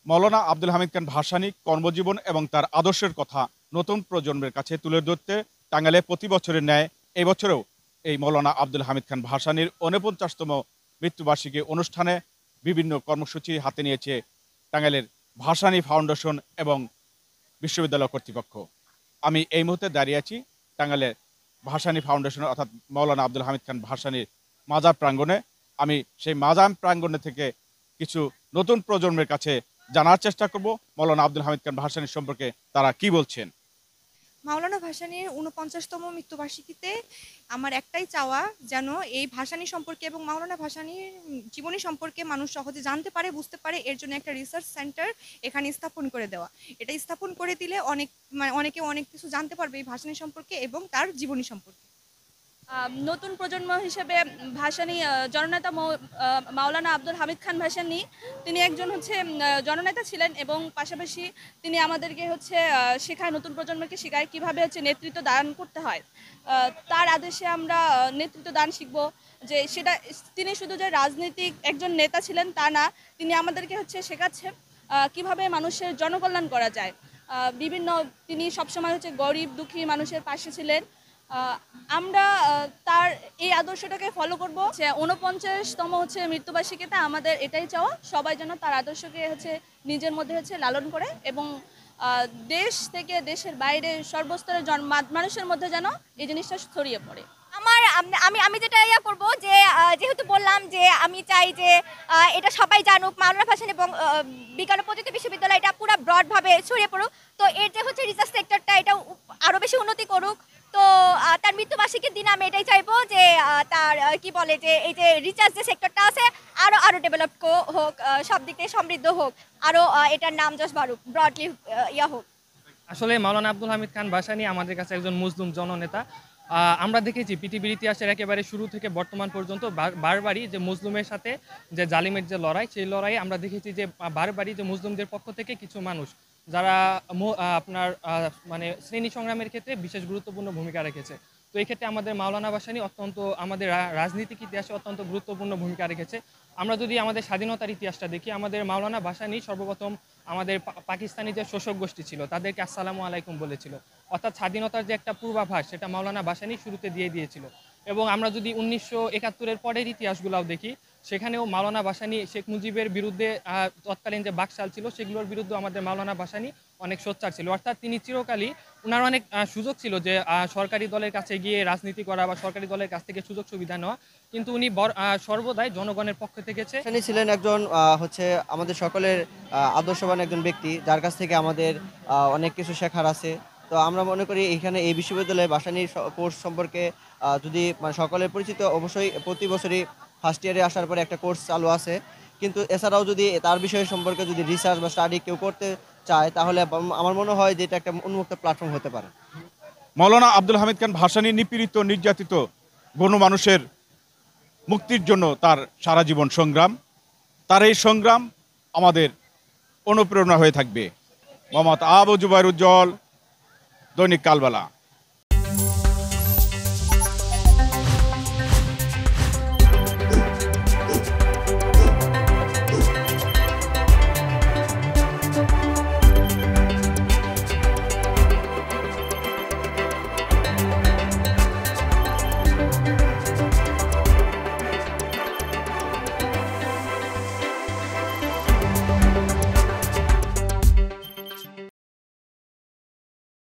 মৌলানা আব্দুল হামিদ খান ভাসানী কর্মজীবন এবং তার আদর্শের কথা নতুন প্রজন্মের কাছে তুলে ধরতে টাঙ্গাইলে প্রতি বছরের ন্যায় এই বছরেও এই মৌলানা আব্দুল হামিদ খান ভাসানীর ৪৯তম মৃত্যুবার্ষিকী অনুষ্ঠানে বিভিন্ন কর্মসূচি হাতে নিয়েছে টাঙ্গাইলের ভাসানী ফাউন্ডেশন এবং বিশ্ববিদ্যালয় কর্তৃপক্ষ। আমি এই মুহূর্তে দাঁড়িয়ে আছি টাঙ্গাইলের ভাসানী ফাউন্ডেশন অর্থাৎ মৌলানা আব্দুল হামিদ খান ভাসানীর মাজার প্রাঙ্গণে। আমি সেই মাজার প্রাঙ্গণে থেকে কিছু নতুন প্রজন্মের কাছে জানার চেষ্টা করব মৌলানা আব্দুল হামিদ খান ভাসানী সম্পর্কে তারা কি বলছেন। মাওলানা ভাসানীর ৪৯তম মৃত্যুবার্ষিকীতে আমার একটাই চাওয়া, যেন এই ভাসানী সম্পর্কে এবং মাওলানা ভাসানীর জীবনী সম্পর্কে মানুষ সহজে জানতে পারে, বুঝতে পারে। এর জন্য একটা রিসার্চ সেন্টার এখানে স্থাপন করে দেওয়া। এটা স্থাপন করে দিলে অনেকে অনেক কিছু জানতে পারবে এই ভাসানী সম্পর্কে এবং তার জীবনী সম্পর্কে। নতুন প্রজন্ম হিসেবে ভাসানী জননেতা মাওলানা আব্দুল হামিদ খান ভাসানী তিনি একজন জননেতা ছিলেন এবং পাশাপাশি তিনি আমাদেরকে শেখায়, নতুন প্রজন্মকে শেখায় কীভাবে নেতৃত্ব দান করতে হয়। তার আদেশে আমরা নেতৃত্ব দান শিখব। যে সেটা তিনি শুধু যে রাজনৈতিক একজন নেতা ছিলেন তা না, তিনি আমাদেরকে শেখাচ্ছেন কীভাবে মানুষের জনকল্যাণ করা যায়। তিনি সবসময় গরিব দুঃখী মানুষের পাশে ছিলেন। আমরা তার এই আদর্শটাকে ফলো করব। ৪৯তম মৃত্যুবার্ষিকীতে আমাদের এটাই চাওয়া, সবাই যেন তার আদর্শকে নিজের মধ্যে লালন করে এবং দেশ থেকে দেশের বাইরে সর্বস্তরের মানুষের মধ্যে যেন এই জিনিসটা ছড়িয়ে পড়ে। আমি যেটা করব যে যেহেতু বললাম যে আমি চাই যে এটা সবাই জানুক, মাওলানা ভাসানী এবং বিজ্ঞান ও প্রযুক্তি বিশ্ববিদ্যালয় এটা পুরো ব্রডভাবে ছড়িয়ে পড়ুক। তো এর যে রিসার্চ সেক্টরটা এটা আরও বেশি উন্নতি করুক। তো তার মৃত্যুবার্ষিকীর দিন আমি এটাই চাইবো যে তার যে এই যে রিসার্চ যে সেক্টরটা আছে আরও ডেভেলপ হোক, সব দিক থেকে সমৃদ্ধ হোক, আরও এটার নাম যশ বাড়ুক, ব্রডলি হোক। আসলে মাওলানা আব্দুল হামিদ খান ভাসানী আমাদের কাছে একজন মুসলিম জননেতা। আমরা দেখেছি পৃথিবীর ইতিহাসের একেবারে শুরু থেকে বর্তমান পর্যন্ত বারবারই যে মুসলিমের সাথে যে জালিমের যে লড়াই, সেই লড়াই আমরা দেখেছি যে বারবারই যে মুসলিমদের পক্ষ থেকে কিছু মানুষ যারা আপনার মানে শ্রেণী সংগ্রামের ক্ষেত্রে বিশেষ গুরুত্বপূর্ণ ভূমিকা রেখেছে। তো এই ক্ষেত্রে আমাদের মাওলানা ভাসানী আমাদের রাজনীতিক ইতিহাসে অত্যন্ত গুরুত্বপূর্ণ ভূমিকা রেখেছে। আমরা যদি আমাদের স্বাধীনতার ইতিহাসটা দেখি, আমাদের মাওলানা ভাসানী সর্বপ্রথম আমাদের পাকিস্তানি যে শোষক গোষ্ঠী ছিল তাদেরকে আসসালামু আলাইকুম বলেছিল। অর্থাৎ স্বাধীনতার যে একটা পূর্বাভাস সেটা মাওলানা ভাসানী শুরুতে দিয়েছিল। এবং আমরা যদি ১৯৭১-এর পরের ইতিহাসগুলোও দেখি, সেখানেও মাওলানা ভাসানী শেখ মুজিবের বিরুদ্ধে তৎকালীন যে বাকশাল ছিল সেগুলোর বিরুদ্ধে আমাদের মাওলানা ভাসানী অনেক সোচ্চার ছিল। অর্থাৎ তিনি চিরকালই, ওনার অনেক সুযোগ ছিল যে সরকারি দলের কাছে গিয়ে রাজনীতি করা বা সরকারি দলের কাছ থেকে সুযোগ সুবিধা নেওয়া, কিন্তু উনি সর্বদাই জনগণের পক্ষে থেকেছে। তিনি ছিলেন একজন আমাদের সকলের আদর্শবান একজন ব্যক্তি, যার কাছ থেকে আমাদের অনেক কিছু শেখার আছে। তো আমরা মনে করি এখানে এই বিশ্ববিদ্যালয়ে ভাসানীর কোর্স সম্পর্কে যদি সকলের পরিচিত, অবশ্যই প্রতি বছরই ফার্স্ট ইয়ারে আসার পরে একটা কোর্স চালু আছে। কিন্তু এছাড়াও যদি তার বিষয় সম্পর্কে যদি রিসার্চ বা স্টাডি কেউ করতে চায়, তাহলে আমার মনে হয় যে এটা একটা উন্মুক্ত প্ল্যাটফর্ম হতে পারে। মৌলানা আব্দুল হামিদ খান ভাসানী নিপীড়িত নির্যাতিত গণমানুষের মুক্তির জন্য তার সারা জীবন সংগ্রাম। তার এই সংগ্রাম আমাদের অনুপ্রেরণা হয়ে থাকবে। মোহাম্মদ আবু জুবাইর উজ্জ্বল, দৈনিক কালবেলা।